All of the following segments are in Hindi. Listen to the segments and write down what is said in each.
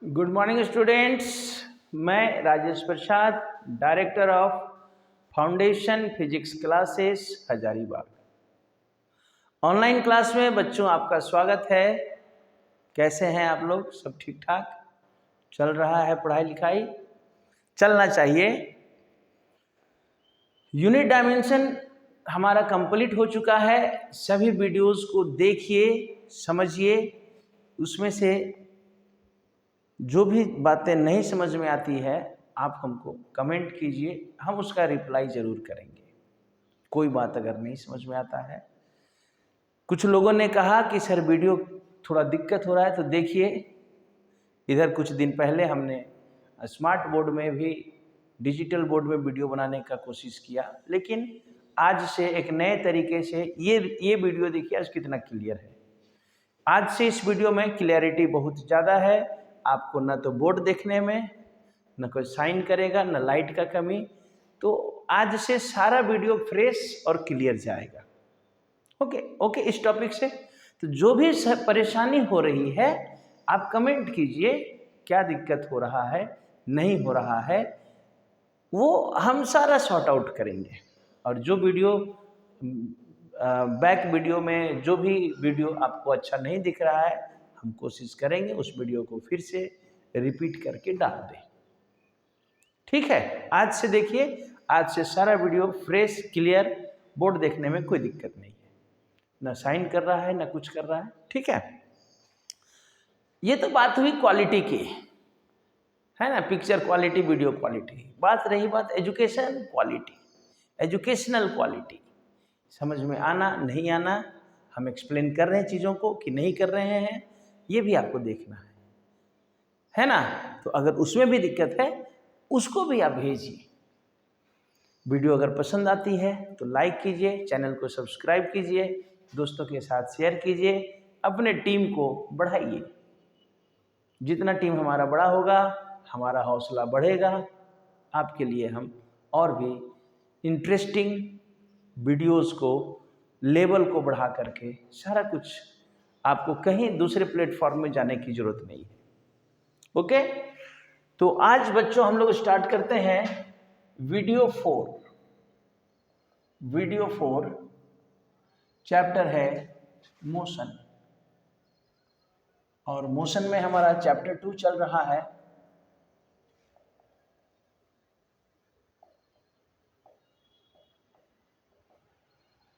Good morning students. मैं Rajesh Prasad, director of foundation physics classes Hazaribagh. Online class में बच्चों आपका स्वागत है। कैसे हैं आप लोग? सब ठीक ठाक चल रहा है? पढ़ाई लिखाई चलना चाहिए। यूनिट डायमेंशन हमारा कंप्लीट हो चुका है। सभी वीडियोस को देखिए, समझिए। उसमें से जो भी बातें नहीं समझ में आती है आप हमको कमेंट कीजिए, हम उसका रिप्लाई ज़रूर करेंगे। कोई बात अगर नहीं समझ में आता है, कुछ लोगों ने कहा कि सर वीडियो थोड़ा दिक्कत हो रहा है, तो देखिए इधर कुछ दिन पहले हमने स्मार्ट बोर्ड में भी, डिजिटल बोर्ड में वीडियो बनाने का कोशिश किया, लेकिन आज से एक नए तरीके से ये वीडियो देखिए आज कितना क्लियर है। आज से इस वीडियो में क्लियरिटी बहुत ज़्यादा है। आपको ना तो बोर्ड देखने में न कोई साइन करेगा, न लाइट का कमी। तो आज से सारा वीडियो फ्रेश और क्लियर जाएगा। ओके इस टॉपिक से तो जो भी परेशानी हो रही है आप कमेंट कीजिए, क्या दिक्कत हो रहा है, नहीं हो रहा है, वो हम सारा सॉर्ट आउट करेंगे। और जो वीडियो बैक वीडियो में जो भी वीडियो आपको अच्छा नहीं दिख रहा है, हम कोशिश करेंगे उस वीडियो को फिर से रिपीट करके डाल दें। ठीक है, आज से देखिए, आज से सारा वीडियो फ्रेश क्लियर, बोर्ड देखने में कोई दिक्कत नहीं है, ना साइन कर रहा है ना कुछ कर रहा है। ठीक है, ये तो बात हुई क्वालिटी की, है ना, पिक्चर क्वालिटी, वीडियो क्वालिटी। बात रही बात एजुकेशन क्वालिटी, एजुकेशनल क्वालिटी, समझ में आना नहीं आना, हम एक्सप्लेन कर रहे हैं चीज़ों को कि नहीं कर रहे हैं, ये भी आपको देखना है ना। तो अगर उसमें भी दिक्कत है उसको भी आप भेजिए। वीडियो अगर पसंद आती है तो लाइक कीजिए, चैनल को सब्सक्राइब कीजिए, दोस्तों के साथ शेयर कीजिए, अपने टीम को बढ़ाइए। जितना टीम हमारा बड़ा होगा हमारा हौसला बढ़ेगा। आपके लिए हम और भी इंटरेस्टिंग वीडियोस को, लेवल को बढ़ा करके सारा कुछ, आपको कहीं दूसरे प्लेटफॉर्म में जाने की जरूरत नहीं है। ओके, तो आज बच्चों हम लोग स्टार्ट करते हैं वीडियो 4 चैप्टर है मोशन, और मोशन में हमारा चैप्टर 2 चल रहा है।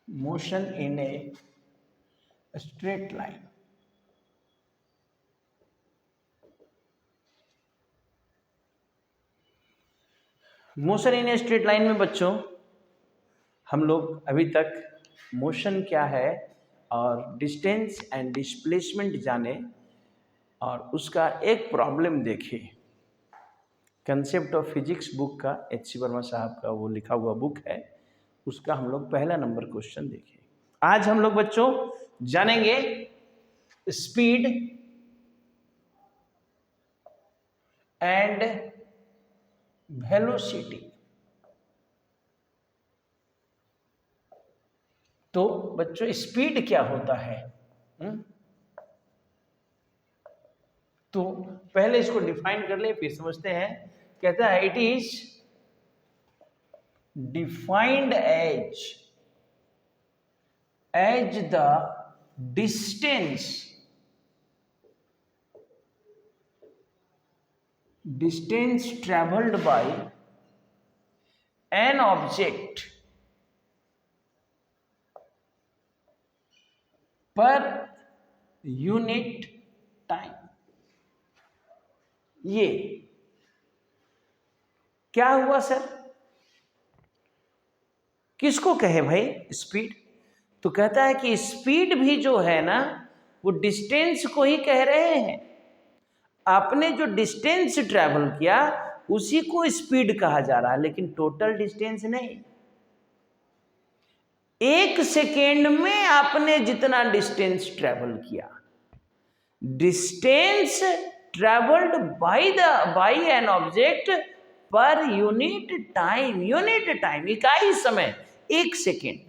Motion in a straight line. Motion in a straight line में बच्चों हम लोग अभी तक मोशन क्या है और डिस्टेंस एंड डिस्प्लेसमेंट जाने, और उसका एक प्रॉब्लम देखे। कंसेप्ट ऑफ फिजिक्स बुक का, H.C. वर्मा साहब का वो लिखा हुआ बुक है, उसका हम लोग पहला नंबर क्वेश्चन देखें। आज हम लोग बच्चों जानेंगे स्पीड एंड वेलोसिटी। तो बच्चों स्पीड क्या होता है? तो पहले इसको डिफाइन कर ले, फिर समझते हैं। कहता है it is defined as the distance traveled by an object per unit time। ये क्या हुआ सर? किसको कहे भाई स्पीड? तो कहता है कि स्पीड भी जो है ना, वो डिस्टेंस को ही कह रहे हैं। आपने जो डिस्टेंस ट्रैवल किया उसी को स्पीड कहा जा रहा है, लेकिन टोटल डिस्टेंस नहीं। 1 सेकेंड में आपने जितना डिस्टेंस ट्रैवल किया, distance travelled by an object per unit time, इकाई समय 1 second.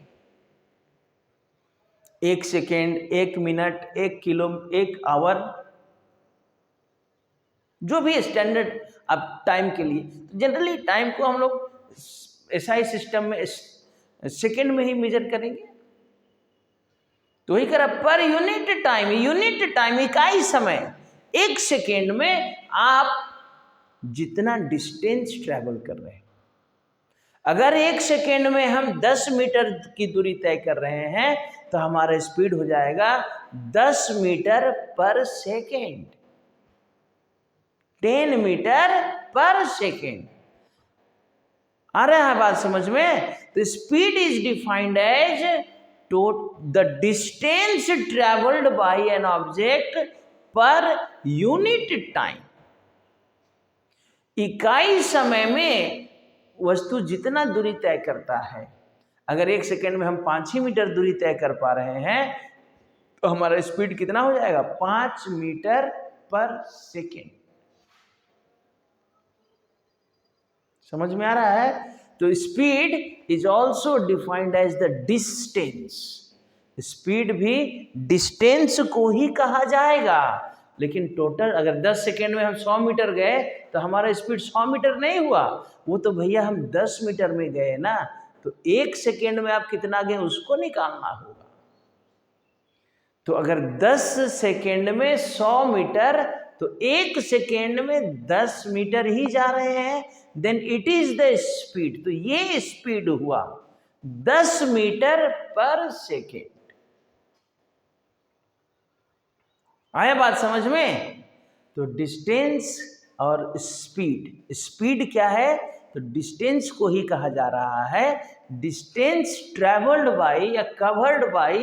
1 second, 1 minute, 1 kilo, 1 hour, जो भी स्टैंडर्ड आप टाइम के लिए, तो जनरली टाइम को हम लोग एसआई सिस्टम में सेकेंड में ही मेजर करेंगे। तो वही करा, पर यूनिट टाइम इकाई समय, एक सेकेंड में आप जितना डिस्टेंस ट्रैवल कर रहे हैं, अगर एक सेकेंड में हम 10 मीटर की दूरी तय कर रहे हैं तो हमारा स्पीड हो जाएगा 10 metre per second, 10 metre per second. आ रहा है बात समझ में? तो speed is defined as the distance travelled by an object per unit time. इकाई समय में वस्तु जितना दूरी तय करता है, अगर एक सेकेंड में हम 5 ही मीटर दूरी तय कर पा रहे हैं तो हमारा स्पीड कितना हो जाएगा? 5 मीटर पर सेकेंड। समझ में आ रहा है? तो speed is also defined as the distance. Speed भी डिस्टेंस को ही कहा जाएगा, लेकिन टोटल अगर 10 सेकेंड में हम 100 मीटर गए तो हमारा स्पीड 100 मीटर नहीं हुआ, वो तो भैया हम 10 मीटर में गए ना। तो एक सेकेंड में आप कितना गए उसको निकालना होगा। तो अगर 10 सेकेंड में 100 मीटर, तो एक सेकेंड में 10 मीटर ही जा रहे हैं, then it is the speed. तो ये स्पीड हुआ 10 मीटर पर सेकेंड। आया बात समझ में? तो डिस्टेंस और स्पीड, स्पीड क्या है? तो डिस्टेंस को ही कहा जा रहा है डिस्टेंस ट्रेवल्ड बाय या कवर्ड बाय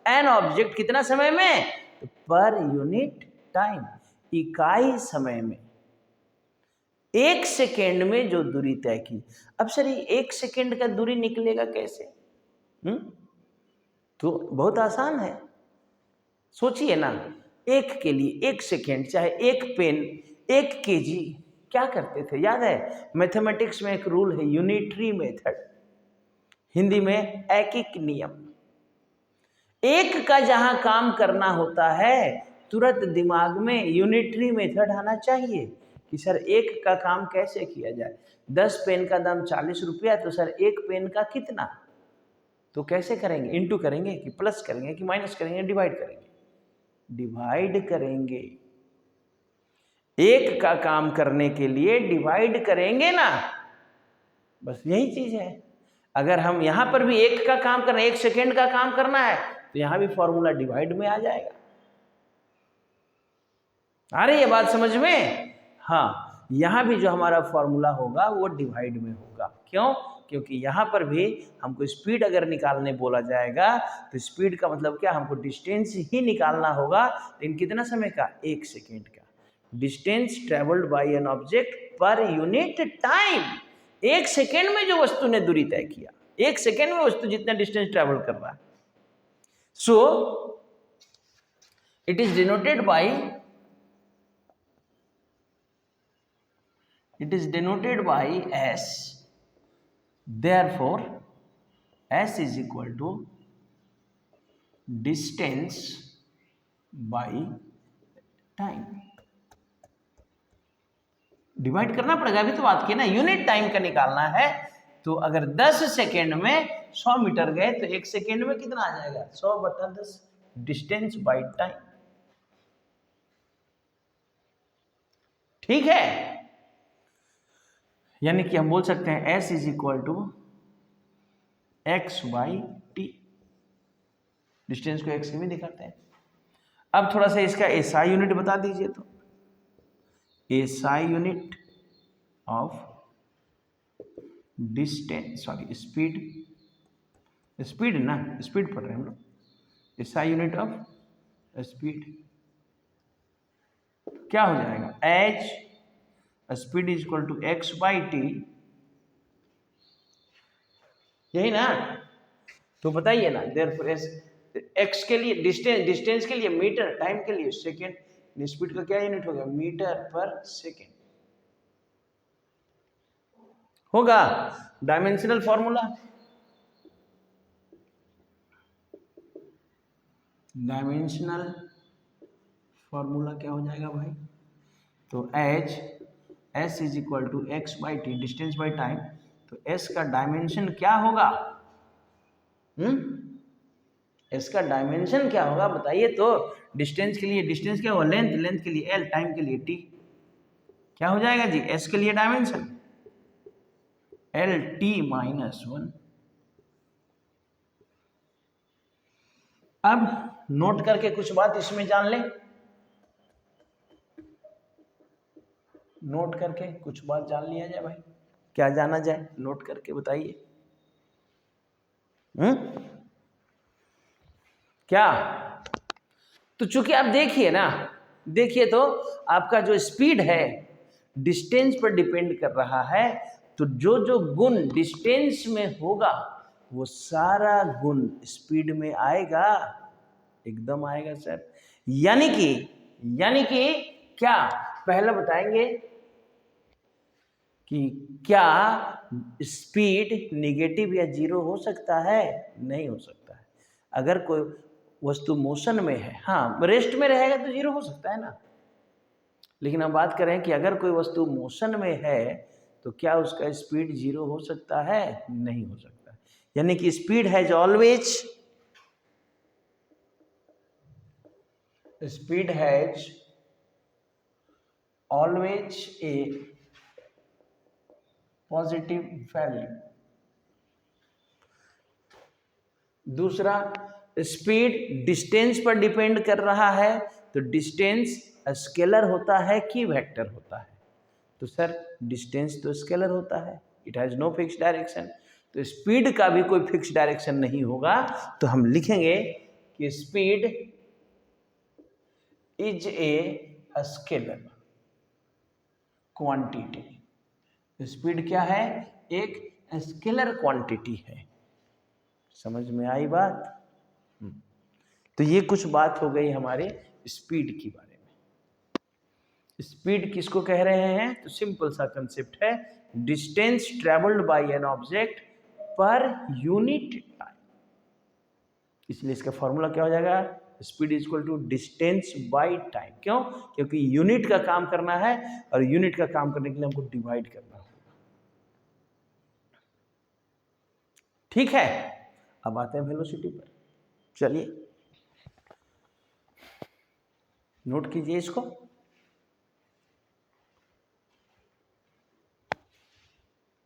एन ऑब्जेक्ट, कितना समय में? तो पर यूनिट टाइम, इकाई समय में, एक सेकेंड में जो दूरी तय की। अब सर ये एक सेकेंड का दूरी निकलेगा कैसे? तो बहुत आसान है, सोचिए ना। एक के लिए एक सेकेंड, चाहे एक पेन, 1 केजी, क्या करते थे याद है? मैथमेटिक्स में एक रूल है यूनिटरी मेथड, हिंदी में ऐकिक नियम। एक का जहां काम करना होता है तुरंत दिमाग में यूनिटरी मेथड आना चाहिए कि सर एक का काम कैसे किया जाए। 10 पेन का दाम 40 रुपया, तो सर एक पेन का कितना? तो कैसे करेंगे? इंटू करेंगे कि प्लस करेंगे कि माइनस करेंगे, डिवाइड करेंगे? डिवाइड करेंगे। एक का काम करने के लिए डिवाइड करेंगे ना, बस यही चीज है। अगर हम यहां पर भी एक का काम करना, 1 सेकेंड का काम करना है, तो यहां भी फॉर्मूला डिवाइड में आ जाएगा। आ रही है बात समझ में? हाँ, यहां भी जो हमारा फॉर्मूला होगा वो डिवाइड में होगा। क्यों? क्योंकि यहां पर भी हमको स्पीड अगर निकालने बोला जाएगा तो स्पीड का मतलब क्या? हमको डिस्टेंस ही निकालना होगा, लेकिन कितना समय का? 1 सेकेंड का। Distance travelled by an object per unit time, एक सेकेंड में जो वस्तु ने दूरी तय किया, एक सेकेंड में वस्तु जितना डिस्टेंस ट्रेवल कर रहा है। So it is denoted bye, it is denoted by s, therefore s is equal to distance by time। Divide करना पड़ेगा, अभी तो बात की ना, यूनिट टाइम का निकालना है। तो अगर 10 सेकेंड में 100 मीटर गए तो एक सेकेंड में कितना आ जाएगा? 100/10 डिस्टेंस बाय टाइम। ठीक है, यानी कि हम बोल सकते हैं s is equal to x/t। Distance को x में दिखाते हैं। अब थोड़ा सा इसका एसआई यूनिट बता दीजिए। तो SI unit of distance, sorry speed, speed ना, स्पीड पढ़ रहे हैं हम लोग। एसआई यूनिट ऑफ स्पीड क्या हो जाएगा? H speed is equal to x/t, यही ना? तो बताइए ना, देयरफॉर एक्स के लिए डिस्टेंस के लिए मीटर, टाइम के लिए सेकेंड, स्पीड का क्या यूनिट हो गया? मीटर पर सेकेंड होगा। डायमेंशनल फॉर्मूला, डायमेंशनल फॉर्मूला क्या हो जाएगा भाई? तो as S is equal to X by T, distance by time, तो एस का डायमेंशन क्या होगा? एस का डायमेंशन क्या होगा बताइए तो। डिस्टेंस के लिए डिस्टेंस क्या होगा? लेंथ, लेंथ के लिए एल, टाइम के लिए टी। क्या हो जाएगा जी? एस के लिए डायमेंशन एल टी माइनस 1। अब नोट करके कुछ बात इसमें जान लें, नोट करके कुछ बात जान लिया जाए भाई। क्या जाना जाए? नोट करके बताइए। क्या? तो चूंकि आप देखिए ना, देखिए तो आपका जो स्पीड है डिस्टेंस पर डिपेंड कर रहा है, तो जो जो गुण डिस्टेंस में होगा वो सारा गुण स्पीड में आएगा, एकदम आएगा सर। यानी कि क्या पहला बताएंगे कि क्या स्पीड नेगेटिव या जीरो हो सकता है? नहीं हो सकता है। अगर कोई वस्तु मोशन में है, हाँ रेस्ट में रहेगा तो जीरो हो सकता है ना, लेकिन हम बात करें कि अगर कोई वस्तु मोशन में है तो क्या उसका स्पीड जीरो हो सकता है? नहीं हो सकता। यानी कि speed has always a positive value. दूसरा, स्पीड डिस्टेंस पर डिपेंड कर रहा है, तो डिस्टेंस स्केलर होता है कि वेक्टर होता है? तो सर डिस्टेंस तो स्केलर होता है, it has no fix direction. तो स्पीड का भी कोई फिक्स डायरेक्शन नहीं होगा, तो हम लिखेंगे कि speed is a scalar quantity. Speed क्या है? एक स्केलर क्वांटिटी है। समझ में आई बात? तो ये कुछ बात हो गई हमारे स्पीड के बारे में। स्पीड किसको कह रहे हैं? तो सिंपल सा कंसेप्ट है, distance travelled by an object per unit time. इसलिए इसका फॉर्मूला क्या हो जाएगा? Speed is equal to distance by time. क्यों? क्योंकि यूनिट का काम करना है और यूनिट का काम करने के लिए हमको डिवाइड करना होगा। ठीक है, अब आते हैं वेलोसिटी पर। चलिए नोट कीजिए इसको।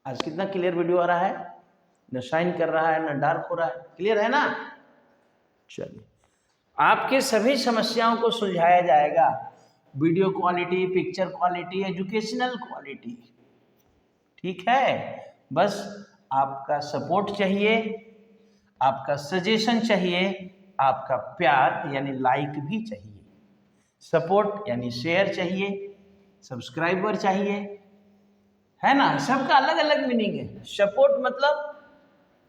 आज कितना क्लियर वीडियो आ रहा है? न शाइन कर रहा है न डार्क हो रहा है, क्लियर है ना? चलिए, आपके सभी समस्याओं को सुलझाया जाएगा। Video quality, picture quality, educational quality, ठीक है? बस आपका सपोर्ट चाहिए, आपका सजेशन चाहिए, आपका प्यार यानी लाइक भी चाहिए। सपोर्ट यानी शेयर चाहिए, सब्सक्राइबर चाहिए, है ना? सबका अलग अलग मीनिंग है।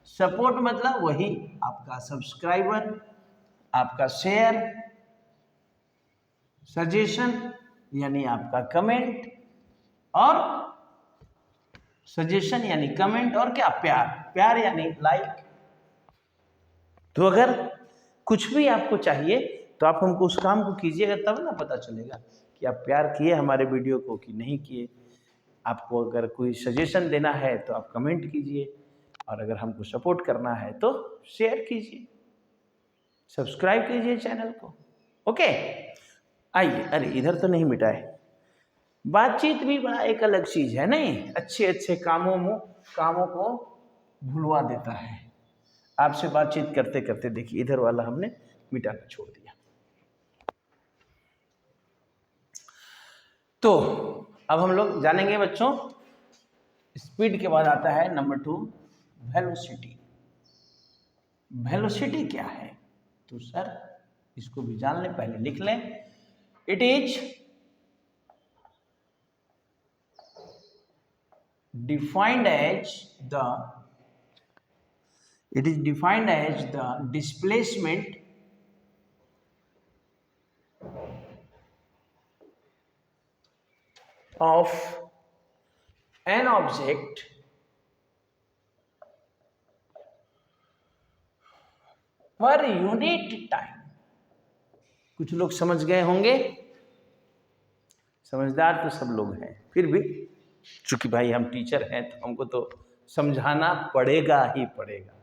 सपोर्ट मतलब वही आपका सब्सक्राइबर, आपका शेयर, सजेशन यानी आपका कमेंट, और सजेशन यानी कमेंट, और क्या? प्यार, प्यार यानी लाइक। तो अगर कुछ भी आपको चाहिए तो आप हमको उस काम को कीजिएगा, तब ना पता चलेगा कि आप प्यार किए हमारे वीडियो को कि नहीं किए। आपको अगर कोई सजेशन देना है तो आप कमेंट कीजिए, और अगर हमको सपोर्ट करना है तो शेयर कीजिए, सब्सक्राइब कीजिए चैनल को। ओके, आइए, अरे इधर तो नहीं मिटाए। बातचीत भी बड़ा एक अलग चीज है, नहीं? अच्छे अच्छे कामों को भुलवा देता है। आपसे बातचीत करते करते देखिए इधर वाला हमने मिटाना छोड़ दिया। तो अब हम लोग जानेंगे बच्चों, स्पीड के बाद आता है नंबर 2 वेलोसिटी। वेलोसिटी क्या है? तो सर इसको भी जान लें, पहले लिख लें। It is defined as the displacement of an object per unit time। कुछ लोग समझ गए होंगे। समझदार तो सब लोग हैं, फिर भी चूंकि भाई हम टीचर हैं तो हमको तो समझाना पड़ेगा ही पड़ेगा।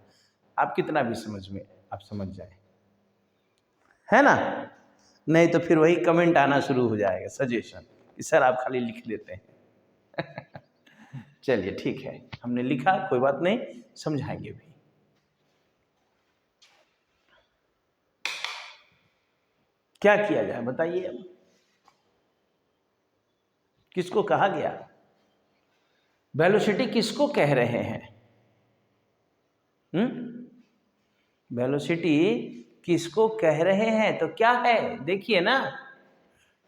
आप कितना भी समझ में आप समझ जाए, है ना, नहीं तो फिर वही कमेंट आना शुरू हो जाएगा, सजेशन कि सर आप खाली लिख देते हैं। चलिए ठीक है, हमने लिखा, कोई बात नहीं, समझाएंगे भी। क्या किया जाए बताइए, अब किसको कहा गया, वेलोसिटी किसको कह रहे हैं? वेलोसिटी किसको कह रहे हैं? तो क्या है देखिए ना,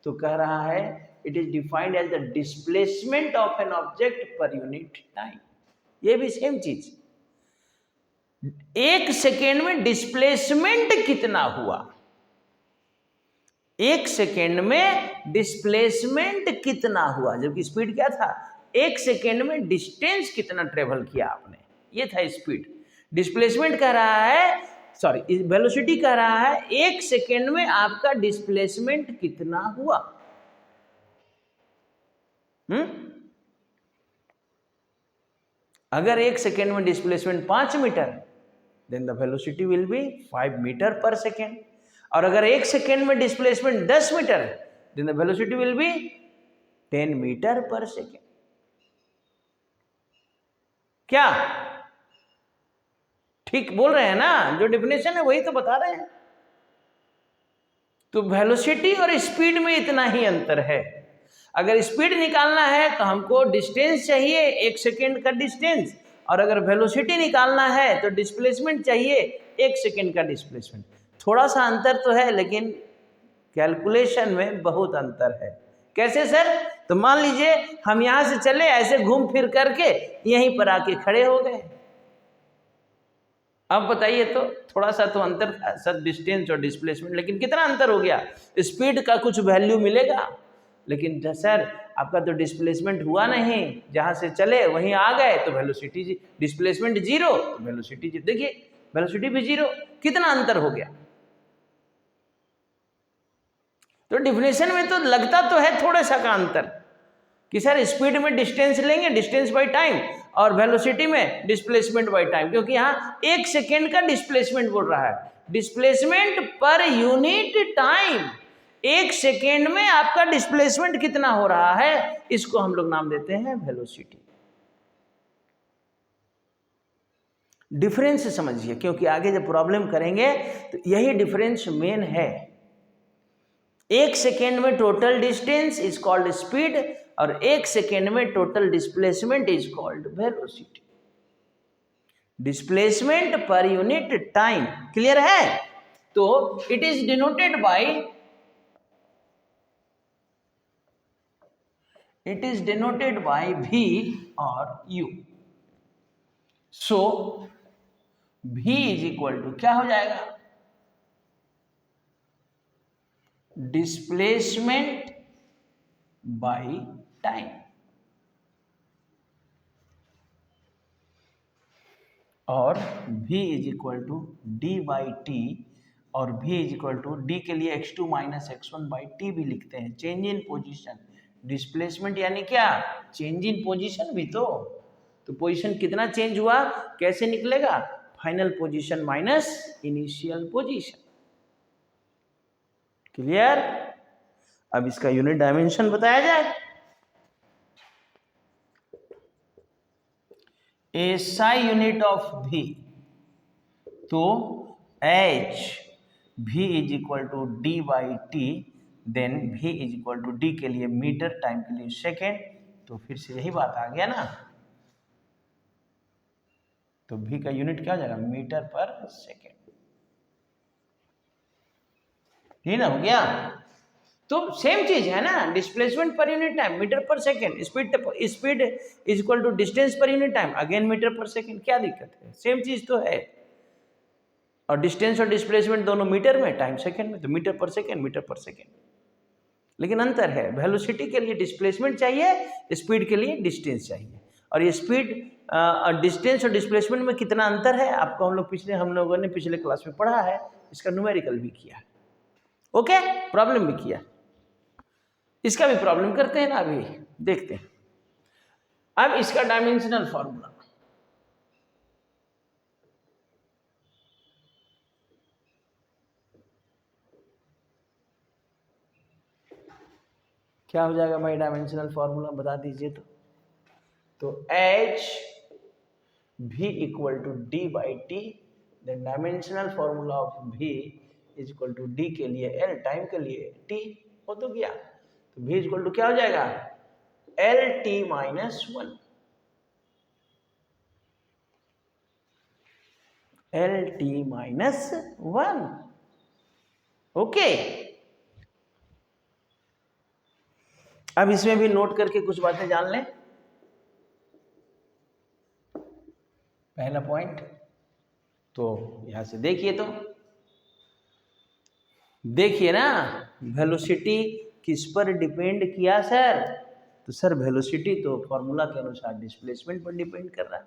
तो कह रहा है it is defined as the displacement of an object per unit time. ये भी सेम चीज, एक सेकेंड में डिस्प्लेसमेंट कितना हुआ, एक सेकेंड में डिस्प्लेसमेंट कितना हुआ, जबकि स्पीड क्या था, एक सेकेंड में डिस्टेंस कितना ट्रेवल किया आपने, ये था स्पीड। डिस्प्लेसमेंट कह रहा है, सॉरी वेलोसिटी कह रहा है एक सेकेंड में आपका डिस्प्लेसमेंट कितना हुआ। अगर एक सेकेंड में displacement 5 metre, then the velocity will be 5 metre per second. और अगर एक सेकेंड में displacement 10 metre, then the velocity will be 10 metre per second. क्या ठीक बोल रहे हैं ना? जो डेफिनेशन है वही तो बता रहे हैं। तो वेलोसिटी और स्पीड में इतना ही अंतर है। अगर स्पीड निकालना है तो हमको डिस्टेंस चाहिए, एक सेकेंड का डिस्टेंस, और अगर वेलोसिटी निकालना है तो डिस्प्लेसमेंट चाहिए, एक सेकेंड का डिस्प्लेसमेंट। थोड़ा सा अंतर तो है, लेकिन कैलकुलेशन में बहुत अंतर है। कैसे सर? तो मान लीजिए हम यहां से चले, ऐसे घूम फिर करके यहीं पर आके खड़े हो गए। अब बताइए, तो थोड़ा सा तो अंतर था सर, डिस्टेंस और डिस्प्लेसमेंट, लेकिन कितना अंतर हो गया? स्पीड का कुछ वैल्यू मिलेगा, लेकिन सर आपका तो डिस्प्लेसमेंट हुआ नहीं, जहां से चले वहीं आ गए, तो velocity, displacement zero, velocity zero. देखिए वेलोसिटी भी जीरो, कितना अंतर हो गया। तो डिफिनेशन में तो लगता तो है थोड़ा सा का अंतर कि सर स्पीड में डिस्टेंस लेंगे, डिस्टेंस बाय टाइम, और वेलोसिटी में डिस्प्लेसमेंट बाय टाइम, क्योंकि यहाँ एक सेकेंड का डिस्प्लेसमेंट बोल रहा है, डिस्प्लेसमेंट पर यूनिट टाइम। एक सेकेंड में आपका डिस्प्लेसमेंट कितना हो रहा है, इसको हम लोग नाम देते हैं वेलोसिटी। डिफरेंस समझिए, क्योंकि आगे जब प्रॉब्लम करेंगे तो यही डिफरेंस मेन है। एक सेकेंड में total distance is called speed, और एक सेकेंड में total displacement is called velocity. Displacement per unit time, clear है? तो it is denoted by, it is denoted by v और u। So v is equal to क्या हो जाएगा, डिस्प्लेसमेंट बाय टाइम, और v is equal to D by T, और v is equal to d के लिए x2 minus x1 by T भी लिखते हैं, चेंज इन पोजीशन। डिस्प्लेसमेंट यानी क्या, चेंज इन पोजीशन भी तो पोजीशन कितना चेंज हुआ, कैसे निकलेगा, final position minus initial position. Clear? अब इसका यूनिट डायमेंशन बताया जाए। एसआई यूनिट ऑफ v, तो h v is equal to D by T, then v is equal to D के लिए मीटर, टाइम के लिए सेकेंड, तो फिर से यही बात आ गया ना। तो v का यूनिट क्या हो जाएगा, मीटर पर सेकेंड, ये ना हो गया। तो सेम चीज है ना, displacement per unit time metre per second, speed is equal to distance per unit time again metre per second, क्या दिक्कत है, सेम चीज तो है। और डिस्टेंस और डिस्प्लेसमेंट दोनों मीटर में, टाइम सेकेंड में, तो metre per second, metre per second. लेकिन अंतर है, वेलोसिटी के लिए डिस्प्लेसमेंट चाहिए, स्पीड के लिए डिस्टेंस चाहिए। और ये स्पीड, डिस्टेंस और डिस्प्लेसमेंट में कितना अंतर है आपको हम लोगों ने पिछले क्लास में पढ़ा है, इसका न्यूमेरिकल भी किया है, ओके, प्रॉब्लम भी किया। इसका भी प्रॉब्लम करते हैं ना, अभी देखते हैं। अब इसका डायमेंशनल फॉर्मूला, क्या हो जाएगा भाई? डायमेंशनल फॉर्मूला बता दीजिए तो H v equal to D by T, then dimensional formula of v is equal to D के लिए l, टाइम के लिए t हो तो गया। तो v इक्वल टू क्या हो जाएगा? L T minus one, L T minus one. Okay, अब इसमें भी नोट करके कुछ बातें जान लें। पहला पॉइंट तो यहां से देखिए, तो देखिए ना, वेलोसिटी किस पर डिपेंड किया सर? तो सर वेलोसिटी तो फॉर्मूला के अनुसार डिस्प्लेसमेंट पर डिपेंड कर रहा है,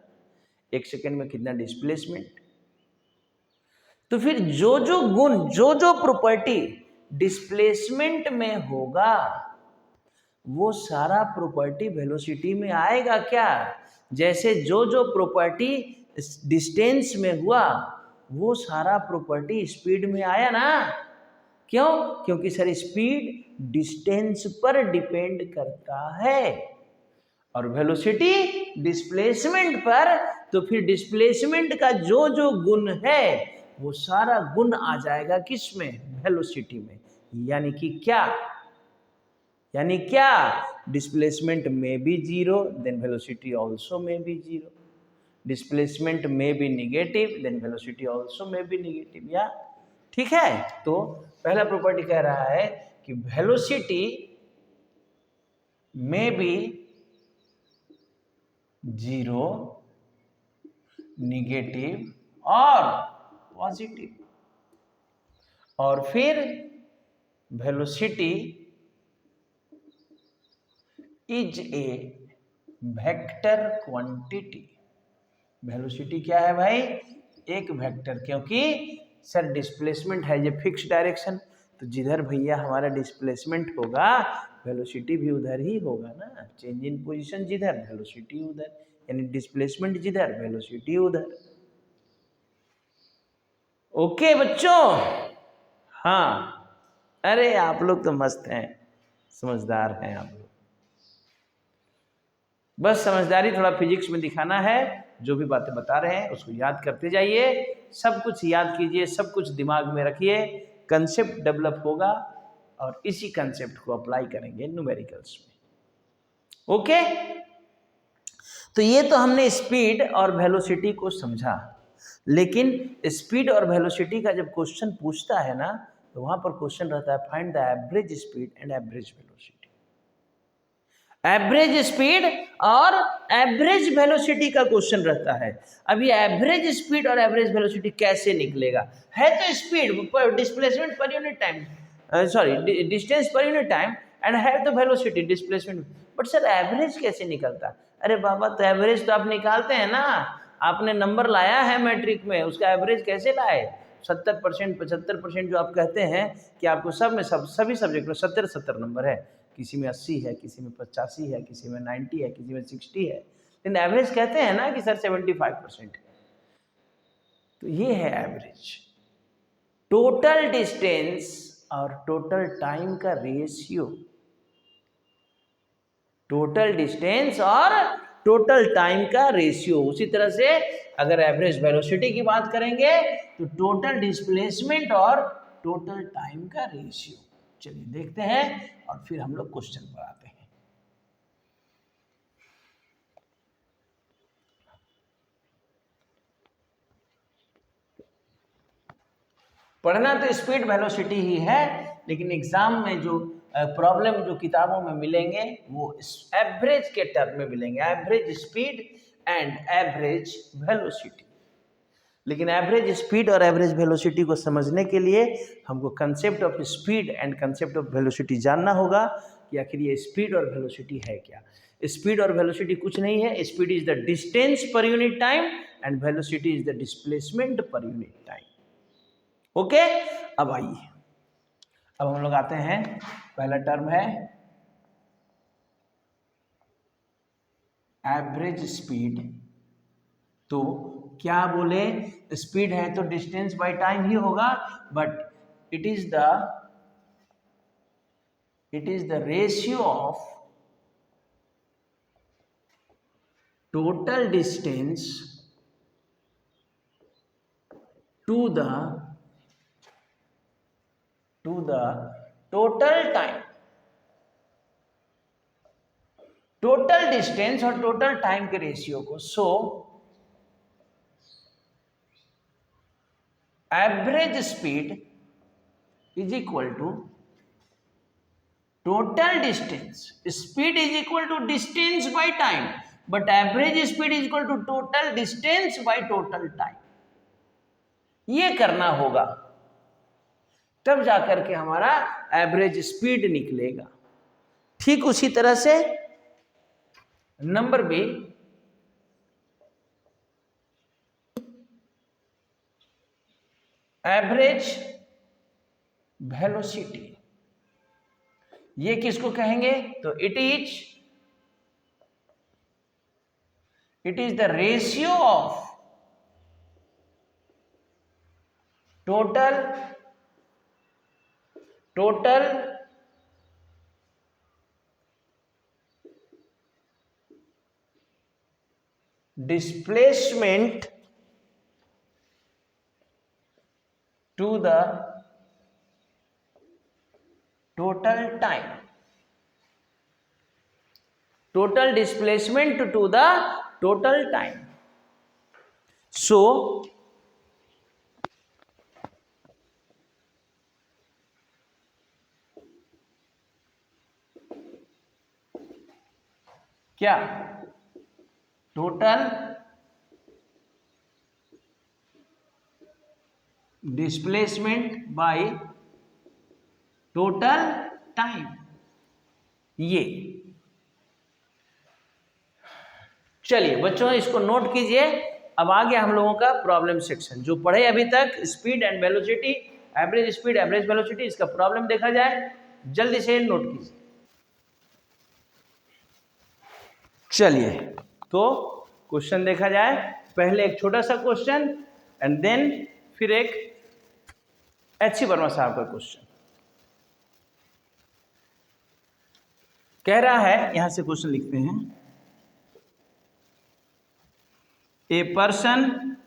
एक सेकेंड में कितना डिस्प्लेसमेंट। तो फिर जो जो गुण, जो जो प्रॉपर्टी डिस्प्लेसमेंट में होगा वो सारा प्रॉपर्टी वेलोसिटी में आएगा क्या? जैसे जो जो प्रॉपर्टी डिस्टेंस में हुआ वो सारा प्रॉपर्टी स्पीड में आया ना। क्यों? क्योंकि सर स्पीड डिस्टेंस पर डिपेंड करता है और वेलोसिटी डिस्प्लेसमेंट पर। तो फिर डिस्प्लेसमेंट का जो जो गुण है वो सारा गुण आ जाएगा किसमें? वेलोसिटी में। यानी कि क्या? यानी क्या? डिस्प्लेसमेंट में भी जीरो, देन वेलोसिटी ऑल्सो में भी जीरो। डिस्प्लेसमेंट में भी निगेटिव, देन वेलोसिटी ऑल्सो में भी निगेटिव। या ठीक है? तो पहला प्रॉपर्टी कह रहा है कि वेलोसिटी में भी जीरो, निगेटिव और पॉजिटिव, और फिर velocity is a vector quantity. Velocity क्या है भाई? एक वेक्टर, क्योंकि सर डिस्प्लेसमेंट है ये फिक्स डायरेक्शन, तो जिधर भैया हमारा डिस्प्लेसमेंट होगा वेलोसिटी भी उधर ही होगा ना। चेंज इन पोजीशन जिधर, वेलोसिटी उधर, यानी डिस्प्लेसमेंट जिधर, वेलोसिटी उधर। ओके बच्चों? हाँ, अरे आप लोग तो मस्त हैं, समझदार हैं आप लोग। बस समझदारी थोड़ा फिजिक्स में दिखाना है। जो भी बातें बता रहे हैं उसको याद करते जाइए, सब कुछ याद कीजिए, सब कुछ दिमाग में रखिए, कंसेप्ट डेवलप होगा और इसी कंसेप्ट को अप्लाई करेंगे न्यूमेरिकल्स में। ओके, तो ये तो हमने स्पीड और वेलोसिटी को समझा। लेकिन स्पीड और वेलोसिटी का जब क्वेश्चन पूछता है ना, तो वहां पर क्वेश्चन रहता है find the average speed and average velocity. Average speed और एवरेज वेलोसिटी का क्वेश्चन रहता है। अब ये एवरेज स्पीड और एवरेज वेलोसिटी कैसे निकलेगा? है तो speed displacement per unit time, sorry distance per unit time, and है तो velocity displacement. But sir average कैसे निकलता? अरे बाबा, तो एवरेज तो आप निकालते हैं ना, आपने नंबर लाया है मैट्रिक में, उसका एवरेज कैसे लाए? 70%, 75% जो आप कहते हैं कि आपको सब में सभी सब्जेक्ट में 70 नंबर है, किसी में 80 है, किसी में 85 है, किसी में 90 है, किसी में 60 है, लेकिन एवरेज कहते हैं ना कि सर 75%। तो ये है एवरेज, टोटल डिस्टेंस और टोटल टाइम का रेशियो। टोटल डिस्टेंस और टोटल टाइम का रेशियो। उसी तरह से अगर एवरेज वेलोसिटी की बात करेंगे तो टोटल डिस्प्लेसमेंट और टोटल टाइम का रेशियो। चलिए देखते हैं और फिर हम लोग क्वेश्चन पर आते हैं। पढ़ना तो स्पीड वेलोसिटी ही है, लेकिन एग्जाम में जो प्रॉब्लम जो किताबों में मिलेंगे वो एवरेज के टर्म में मिलेंगे, average speed and average velocity. लेकिन एवरेज स्पीड और एवरेज वेलोसिटी को समझने के लिए हमको concept of speed and concept of velocity जानना होगा कि आखिर ये स्पीड और वेलोसिटी है क्या। स्पीड और वेलोसिटी कुछ नहीं है, speed is the distance per unit time and velocity is the displacement per unit time. Okay, अब आइए, अब हम लोग आते हैं, पहला टर्म है एवरेज स्पीड, तो क्या बोले, स्पीड है तो डिस्टेंस बाय टाइम ही होगा, but it is the ratio of total distance to the total time, total distance और टोटल टाइम के रेशियो को। So average speed is equal to total distance, speed is equal to distance by time, but average speed is equal to total distance by total time. ये करना होगा, तब जाकर के हमारा एवरेज स्पीड निकलेगा। ठीक उसी तरह से नंबर बी, एवरेज वेलोसिटी, ये किसको कहेंगे, तो it is the ratio of total displacement to the total time, total displacement to the total time. So क्या, total displacement by total time, ये। चलिए बच्चों इसको नोट कीजिए। अब आ गया हम लोगों का प्रॉब्लम सेक्शन, जो पढ़े अभी तक speed and velocity, average speed average velocity, इसका प्रॉब्लम देखा जाए, जल्दी से नोट कीजिए। चलिए तो क्वेश्चन देखा जाए, पहले एक छोटा सा क्वेश्चन एंड देन फिर एक एच.सी. वर्मा साहब का क्वेश्चन। कह रहा है, यहां से क्वेश्चन लिखते हैं, a person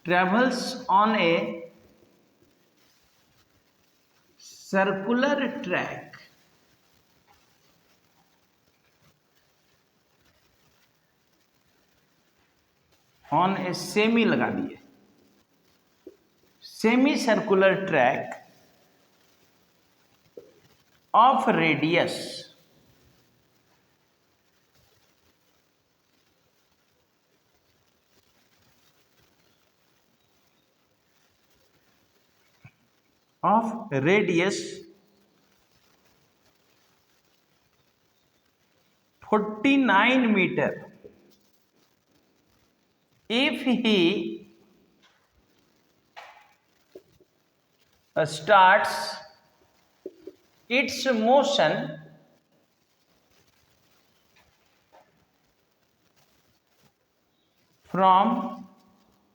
travels on a circular track on a semi, लगा दिए, semi circular track of radius of radius 49 meter if he starts its motion from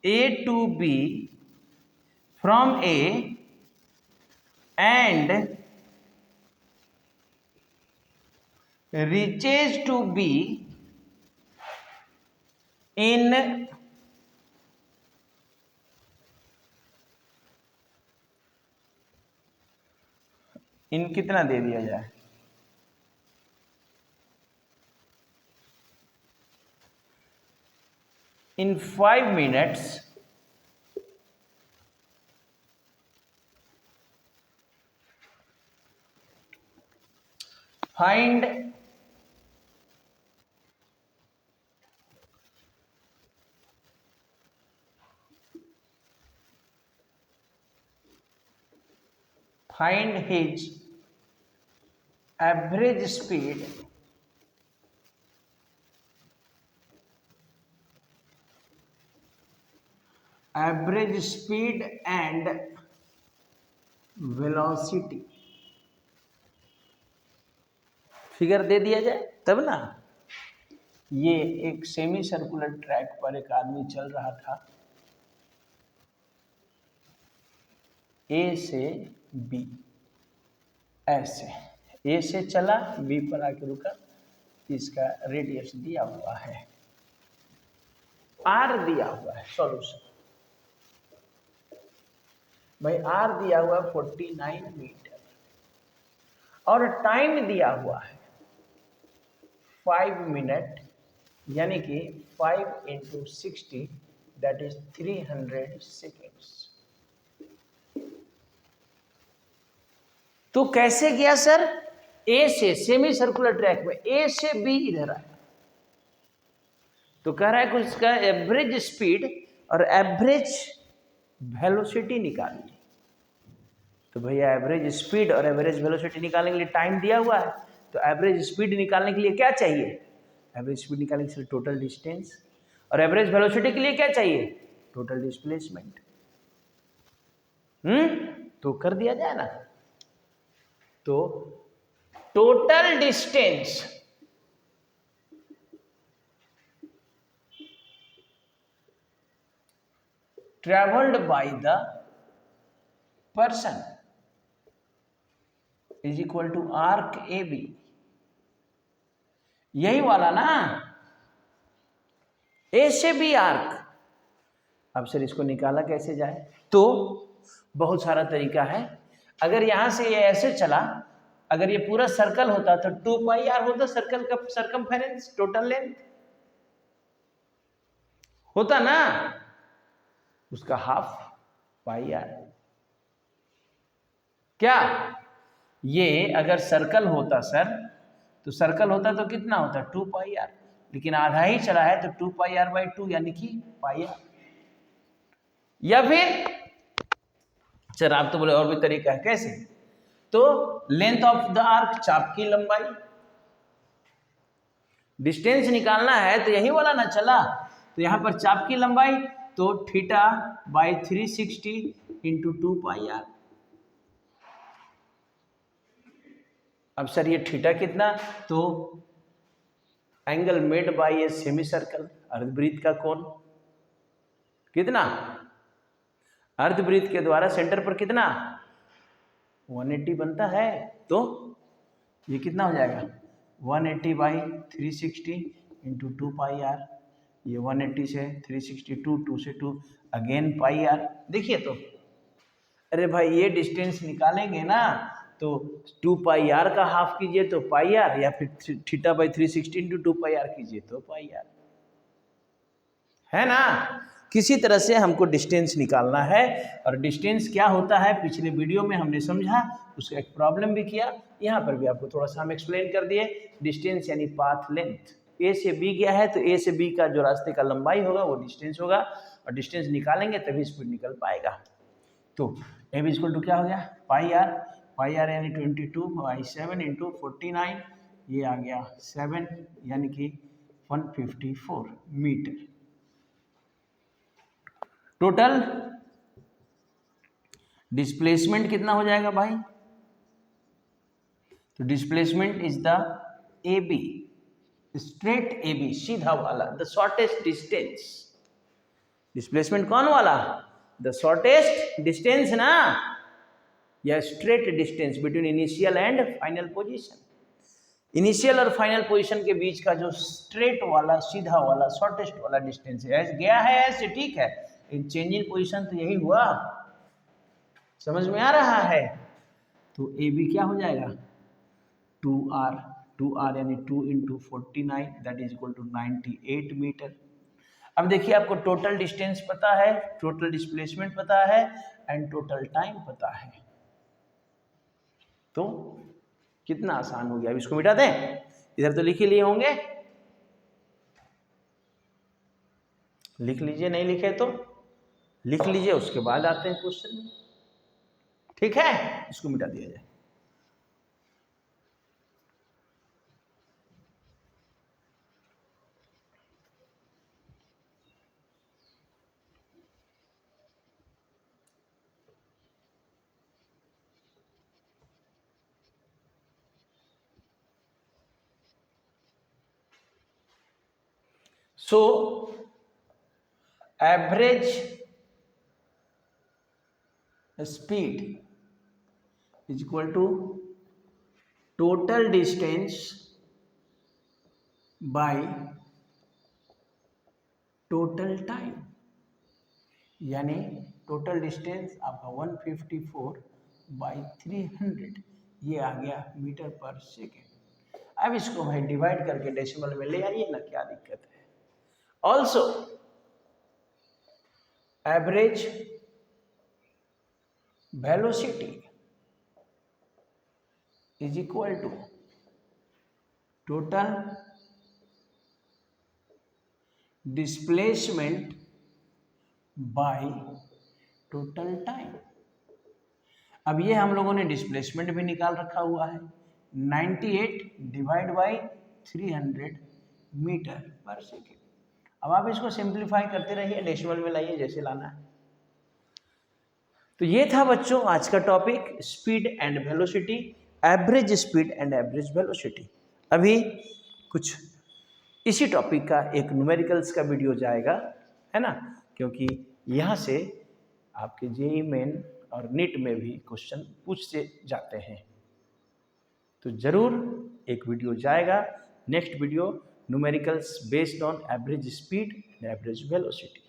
A to B, from A and reaches to B in कितना दे दिया जाए, in 5 minutes find his average speed and velocity figure दे दिया जाए तब ना। ये एक सेमी सर्कुलर ट्रैक पर एक आदमी चल रहा था, ए से बी, ऐसे ए से चला बी पर आके रुका, इसका रेडियस दिया हुआ है, आर दिया हुआ है। सॉल्यूशन भाई, आर दिया हुआ है 49 मीटर और टाइम दिया हुआ है 5 मिनट, यानी कि 5 × 60 दैट इज 300 सेकेंड्स। तो कैसे गया सर? ए से सेमी सर्कुलर ट्रैक में ए से बी इधर आया, तो कह रहा है कि उसका एवरेज स्पीड और एवरेज वेलोसिटी निकालिए। तो भैया एवरेज स्पीड और एवरेज वेलोसिटी निकालने के लिए टाइम दिया हुआ है, तो एवरेज स्पीड निकालने के लिए क्या चाहिए? एवरेज स्पीड निकालने के लिए टोटल डिस्टेंस, और एवरेज वेलोसिटी के लिए क्या चाहिए? Total displacement. तो कर दिया जाए ना। तो total distance travelled by the person is equal to arc A B, यही वाला ना, ए से बी आर्क। अब सर इसको निकाला कैसे जाए? तो बहुत सारा तरीका है। अगर यहां से ये ऐसे चला, अगर ये पूरा सर्कल होता तो 2πr होता, सर्कल का सरकमफेरेंस, टोटल लेंथ होता ना, उसका हाफ πr। क्या ये अगर सर्कल होता सर, तो सर्कल होता तो कितना होता? 2πr, लेकिन आधा ही चला है तो 2πr/2 यानी कि πr। या फिर सर आप तो बोले और भी तरीका है, कैसे? तो लेंथ ऑफ द आर्क, चाप की लंबाई, डिस्टेंस निकालना है तो यही वाला ना चला, तो यहां पर चाप की लंबाई तो θ/360 × 2πr। अब सर ये थीटा कितना? तो angle made by a semi circle, अर्धवृत्त का कोण कितना? अर्धवृत्त के द्वारा सेंटर पर कितना? 180 बनता है, तो ये कितना हो जाएगा? 180/360 × 2πr। ये 180 से 360, 2 से 2 अगेन πr। देखिए तो, अरे भाई ये डिस्टेंस निकालेंगे ना, तो 2πr का हाफ कीजिए तो πr, या फिर θ/360 × 2πr कीजिए तो πr, है ना। किसी तरह से हमको डिस्टेंस निकालना है, और डिस्टेंस क्या होता है पिछले वीडियो में हमने समझा, उसका एक प्रॉब्लम भी किया, यहाँ पर भी आपको थोड़ा सा हम एक्सप्लेन कर दिए। डिस्टेंस यानी पाथ लेंथ, ए से बी गया है तो ए से बी का जो रास्ते का लंबाई होगा वो डिस्टेंस होगा, और डिस्टेंस निकालेंगे तभी स्पीड निकल पाएगा। तो ए बी इक्वल टू क्या हो गया? πr यानी 22/7 × 49, ये आ गया 7 यानी कि 154 मीटर। टोटल डिस्प्लेसमेंट कितना हो जाएगा भाई? तो displacement is the A B, straight A B, सीधा वाला, द शॉर्टेस्ट डिस्टेंस। डिस्प्लेसमेंट कौन वाला? द शॉर्टेस्ट डिस्टेंस ना, या straight distance between initial and final position. Initial और फाइनल पोजीशन के बीच का जो स्ट्रेट वाला, सीधा वाला, शॉर्टेस्ट वाला डिस्टेंस है, गया है ऐसे, ठीक है, इन चेंजिंग पोजीशन तो यही हुआ, समझ में आ रहा है। तो ए बी क्या हो जाएगा? 2r यानी 2 × 49 that is equal to 98 metre. अब देखिए आपको टोटल डिस्टेंस पता है, टोटल डिस्प्लेसमेंट पता है, एंड टोटल टाइम पता है, तो कितना आसान हो गया। अब इसको मिटा दें, इधर तो लिख ही लिए होंगे, लिख लीजिए, नहीं लिखे तो लिख लीजिए, उसके बाद आते हैं क्वेश्चन में, ठीक है। इसको मिटा दिया जाए। So average speed is equal to total distance by total time, यानी टोटल डिस्टेंस आपका 154/300 ये आ गया मीटर पर सेकेंड। अब इसको भाई डिवाइड करके डेसिमल में ले आइए ना, क्या दिक्कत है। Also average velocity is equal to total displacement by total time. अब ये हम लोगों ने डिस्प्लेसमेंट भी निकाल रखा हुआ है, 98 divide by 300 metre per second. अब आप इसको सिंप्लीफाई करते रहिए, डेसिमल में लाइए जैसे लाना है। तो ये था बच्चों आज का topic, speed and velocity, average speed and average velocity. अभी कुछ इसी टॉपिक का एक न्यूमेरिकल्स का वीडियो जाएगा, है ना, क्योंकि यहाँ से आपके जेईई मेन और नीट में भी क्वेश्चन पूछते जाते हैं। तो जरूर एक वीडियो जाएगा, next video numericals based on average speed and average velocity.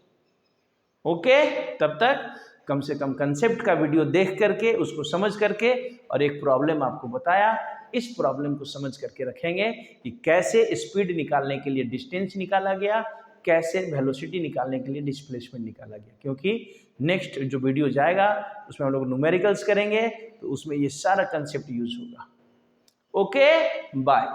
Okay, तब तक कम से कम कंसेप्ट का वीडियो देख करके उसको समझ करके, और एक प्रॉब्लम आपको बताया, इस प्रॉब्लम को समझ करके रखेंगे कि कैसे स्पीड निकालने के लिए डिस्टेंस निकाला गया, कैसे वेलोसिटी निकालने के लिए डिस्प्लेसमेंट निकाला गया। क्योंकि नेक्स्ट जो वीडियो जाएगा उसमें हम लोग न्यूमेरिकल्स करेंगे, तो उसमें ये सारा कंसेप्ट यूज होगा। Okay, bye.